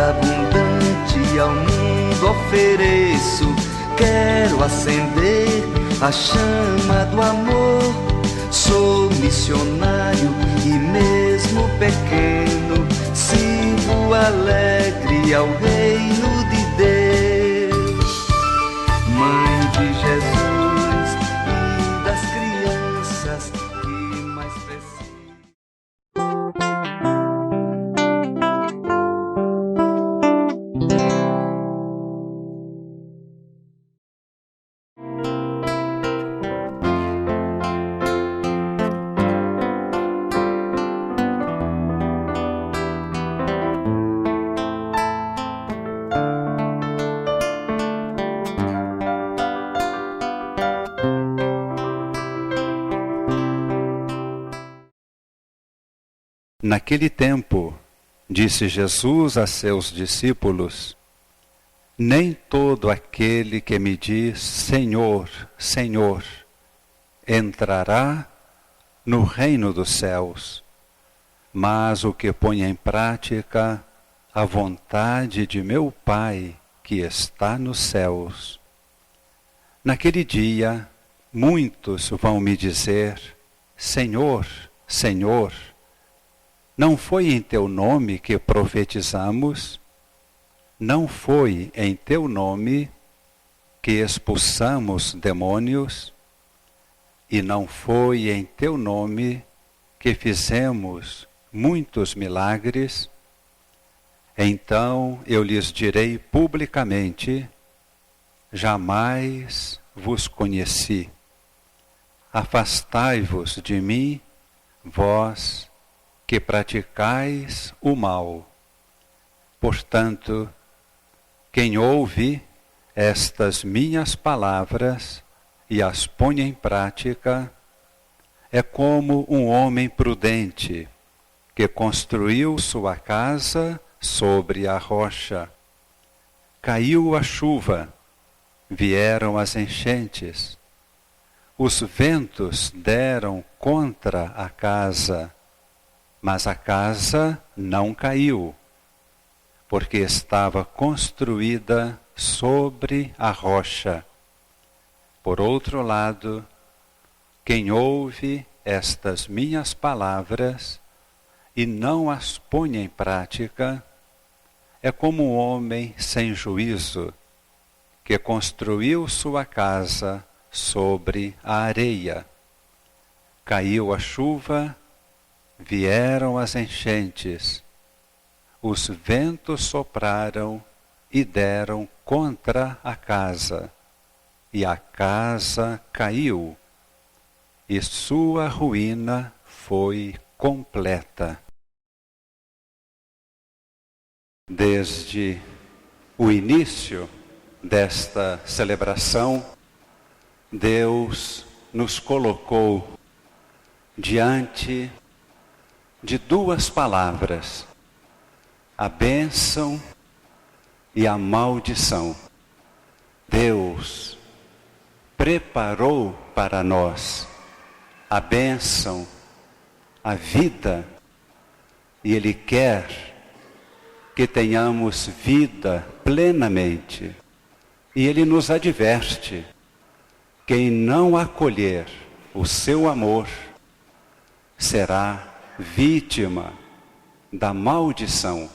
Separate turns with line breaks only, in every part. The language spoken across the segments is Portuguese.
Abundante ao mundo ofereço, quero acender a chama do amor. Sou missionário e mesmo pequeno, sirvo alegre ao reino de Deus. Mãe de Jesus e das crianças que mais precisam.
Naquele tempo, disse Jesus a seus discípulos: nem todo aquele que me diz Senhor, Senhor, entrará no reino dos céus, mas o que põe em prática a vontade de meu Pai que está nos céus. Naquele dia, muitos vão me dizer: Senhor, Senhor, não foi em teu nome que profetizamos? Não foi em teu nome que expulsamos demônios? E não foi em teu nome que fizemos muitos milagres? Então eu lhes direi publicamente: jamais vos conheci. Afastai-vos de mim, vós que praticais o mal. Portanto, quem ouve estas minhas palavras e as põe em prática, é como um homem prudente que construiu sua casa sobre a rocha. Caiu a chuva, vieram as enchentes, os ventos deram contra a casa, mas a casa não caiu, porque estava construída sobre a rocha. Por outro lado, quem ouve estas minhas palavras e não as põe em prática, é como um homem sem juízo, que construiu sua casa sobre a areia. Caiu a chuva, vieram as enchentes, os ventos sopraram e deram contra a casa, e a casa caiu, e sua ruína foi completa. Desde o início desta celebração, Deus nos colocou diante de duas palavras: a bênção e a maldição. Deus preparou para nós a bênção, a vida, e Ele quer que tenhamos vida plenamente. E Ele nos adverte: quem não acolher o seu amor será vítima da maldição,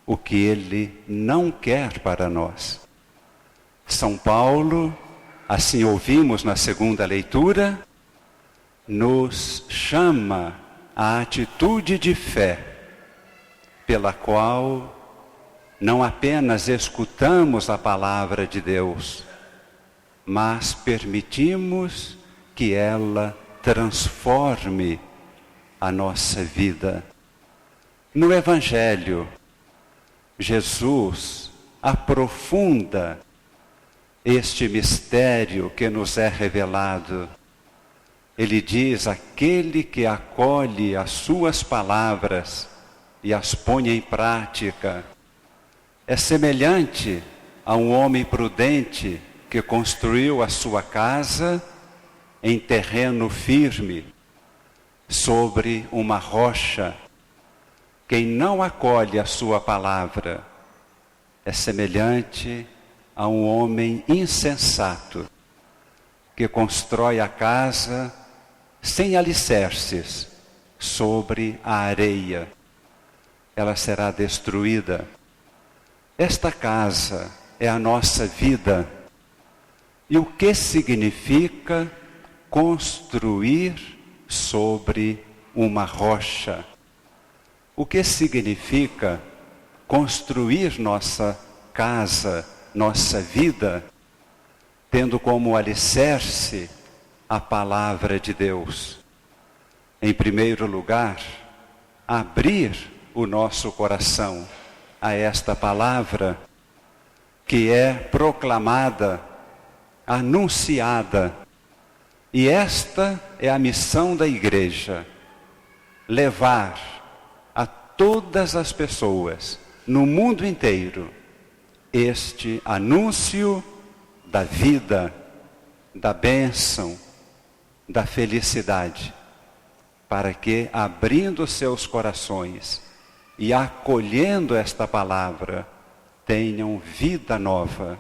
o que Ele não quer para nós. São Paulo, assim ouvimos na segunda leitura, nos chama à atitude de fé, pela qual não apenas escutamos a palavra de Deus, mas permitimos que ela transforme a nossa vida. No Evangelho, Jesus aprofunda este mistério que nos é revelado. Ele diz: aquele que acolhe as suas palavras e as põe em prática é semelhante a um homem prudente que construiu a sua casa em terreno firme, sobre uma rocha. Quem não acolhe a sua palavra é semelhante a um homem insensato que constrói a casa sem alicerces sobre a areia. Ela será destruída. Esta casa é a nossa vida. E o que significa construir sobre uma rocha? O que significa construir nossa casa, nossa vida, tendo como alicerce a palavra de Deus? Em primeiro lugar, abrir o nosso coração a esta palavra que é proclamada, anunciada. E esta é a missão da igreja: levar a todas as pessoas no mundo inteiro este anúncio da vida, da bênção, da felicidade, para que, abrindo seus corações e acolhendo esta palavra, tenham vida nova.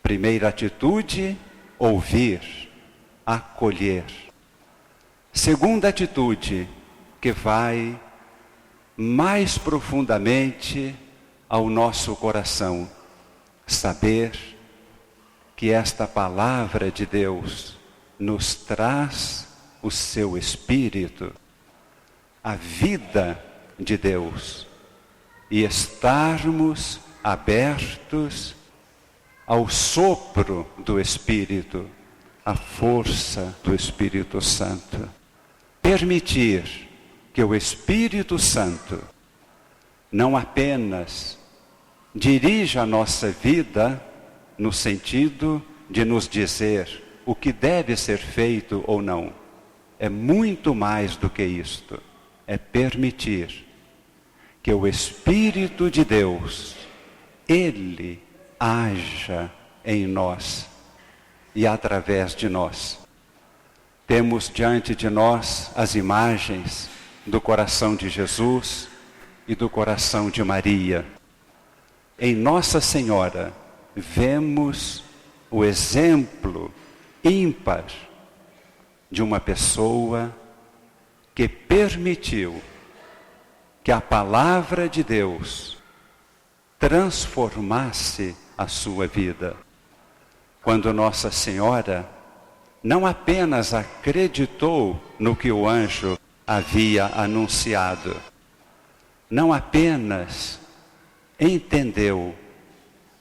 Primeira atitude: ouvir, acolher. Segunda atitude, que vai mais profundamente ao nosso coração: saber que esta palavra de Deus nos traz o seu Espírito, a vida de Deus, e estarmos abertos ao sopro do Espírito, à força do Espírito Santo. Permitir que o Espírito Santo não apenas dirija a nossa vida no sentido de nos dizer o que deve ser feito ou não. É muito mais do que isto. É permitir que o Espírito de Deus, Ele haja em nós e através de nós. Temos diante de nós as imagens do coração de Jesus e do coração de Maria. Em Nossa Senhora vemos o exemplo ímpar de uma pessoa que permitiu que a palavra de Deus transformasse a sua vida. Quando Nossa Senhora não apenas acreditou no que o anjo havia anunciado, não apenas entendeu,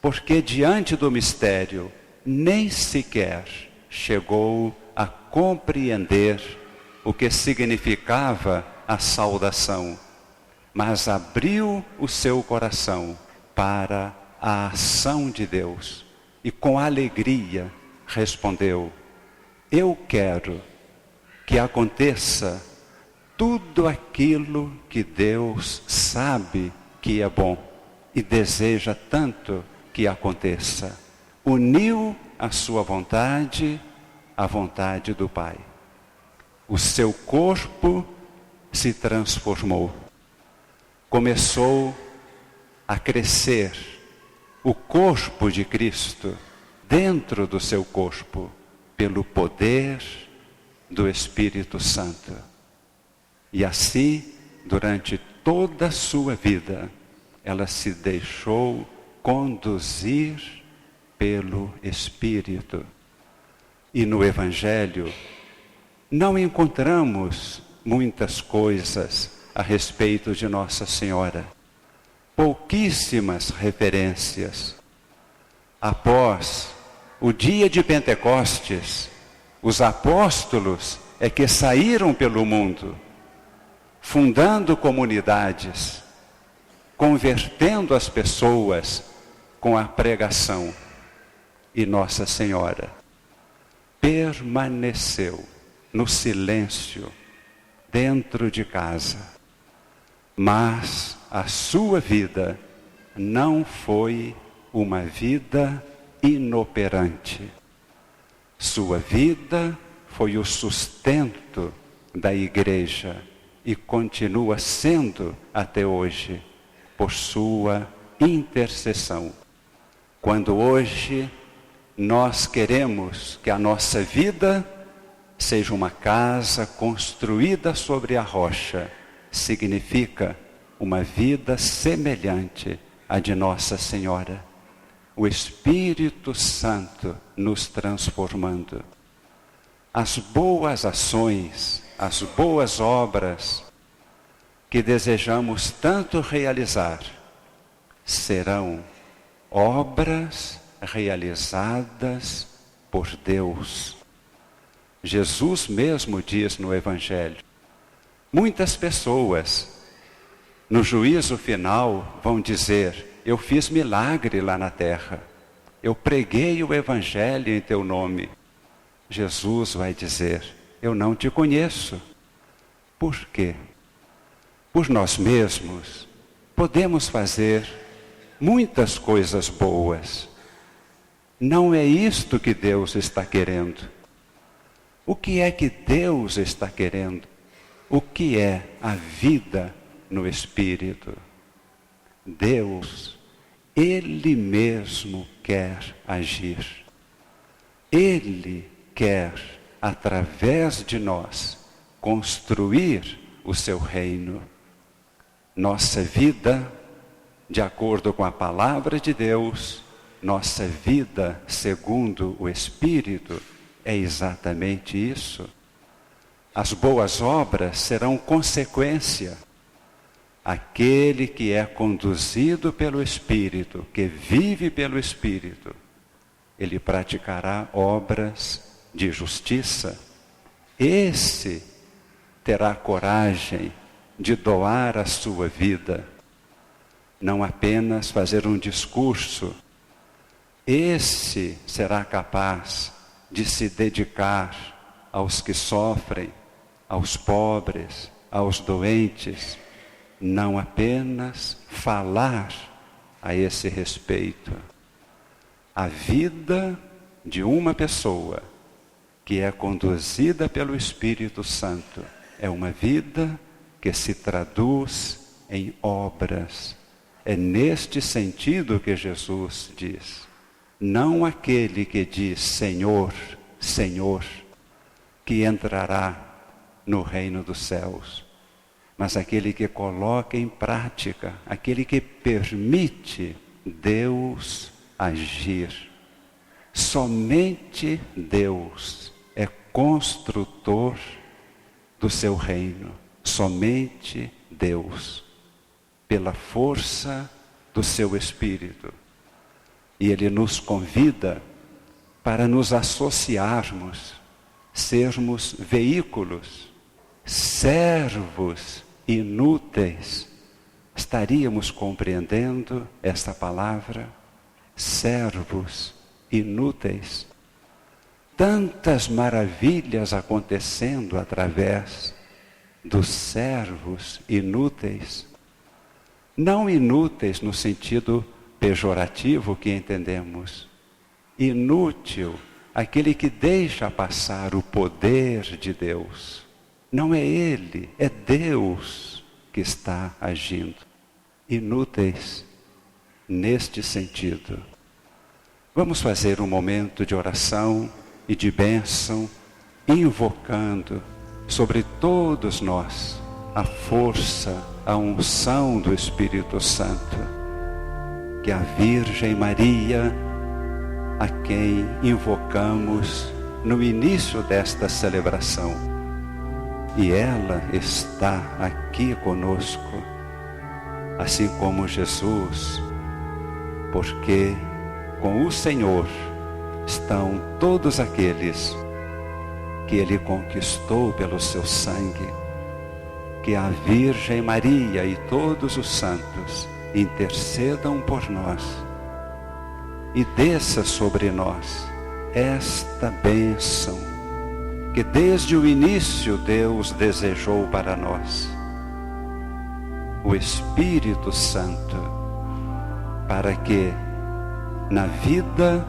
porque diante do mistério nem sequer chegou a compreender o que significava a saudação, mas abriu o seu coração para a ação de Deus e com alegria respondeu: eu quero que aconteça tudo aquilo que Deus sabe que é bom e deseja tanto que aconteça. Uniu a sua vontade à vontade do Pai. O seu corpo se transformou. Começou a crescer o corpo de Cristo dentro do seu corpo, pelo poder do Espírito Santo. E assim, durante toda a sua vida, ela se deixou conduzir pelo Espírito. E no Evangelho não encontramos muitas coisas a respeito de Nossa Senhora. Pouquíssimas referências. Após o dia de Pentecostes, os apóstolos é que saíram pelo mundo, fundando comunidades, convertendo as pessoas com a pregação. e Nossa Senhora permaneceu no silêncio dentro de casa, mas a sua vida não foi uma vida inoperante. Sua vida foi o sustento da igreja e continua sendo até hoje por sua intercessão. Quando hoje nós queremos que a nossa vida seja uma casa construída sobre a rocha, significa uma vida semelhante à de Nossa Senhora. O Espírito Santo nos transformando. As boas ações, as boas obras que desejamos tanto realizar, serão obras realizadas por Deus. Jesus mesmo diz no Evangelho, muitas pessoas no juízo final vão dizer, eu fiz milagre lá na terra, eu preguei o Evangelho em teu nome. Jesus vai dizer, eu não te conheço. Por quê? Por nós mesmos podemos fazer muitas coisas boas. Não é isto que Deus está querendo. O que é que Deus está querendo? O que é a vida no Espírito? Deus, Ele mesmo quer agir. Ele quer, através de nós, construir o seu reino. Nossa vida, de acordo com a palavra de Deus, nossa vida segundo o Espírito, é exatamente isso. As boas obras serão consequência. Aquele que é conduzido pelo Espírito, que vive pelo Espírito, ele praticará obras de justiça. Esse terá coragem de doar a sua vida, não apenas fazer um discurso. Esse será capaz de se dedicar aos que sofrem, aos pobres, aos doentes, não apenas falar a esse respeito. A vida de uma pessoa que é conduzida pelo Espírito Santo é uma vida que se traduz em obras. É neste sentido que Jesus diz, não aquele que diz Senhor, Senhor, que entrará no reino dos céus, mas aquele que coloca em prática, aquele que permite Deus agir. Somente Deus é construtor do seu reino. Somente Deus, pela força do seu Espírito. E Ele nos convida para nos associarmos, sermos veículos, servos inúteis. Estaríamos compreendendo esta palavra? Servos inúteis. Tantas maravilhas acontecendo através dos servos inúteis. Não inúteis no sentido pejorativo que entendemos. Inútil, aquele que deixa passar o poder de Deus. Não é Ele, é Deus que está agindo. Inúteis neste sentido. Vamos fazer um momento de oração e de bênção, invocando sobre todos nós a força, a unção do Espírito Santo. Que a Virgem Maria, a quem invocamos no início desta celebração, e ela está aqui conosco, assim como Jesus, porque com o Senhor estão todos aqueles que Ele conquistou pelo seu sangue. Que a Virgem Maria e todos os santos intercedam por nós. e desça sobre nós esta bênção que desde o início Deus desejou para nós. O Espírito Santo, para que na vida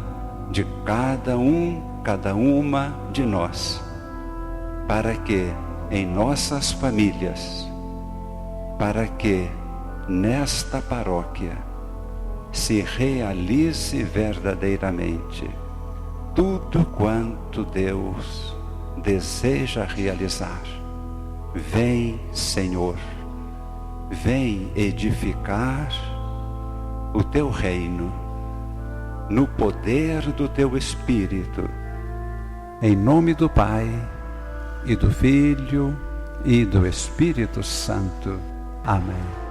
de cada uma de nós, para que em nossas famílias, para que nesta paróquia se realize verdadeiramente tudo quanto Deus deseja realizar. Vem, Senhor, vem edificar o teu reino no poder do teu Espírito. Em nome do Pai, e do Filho, e do Espírito Santo. Amém.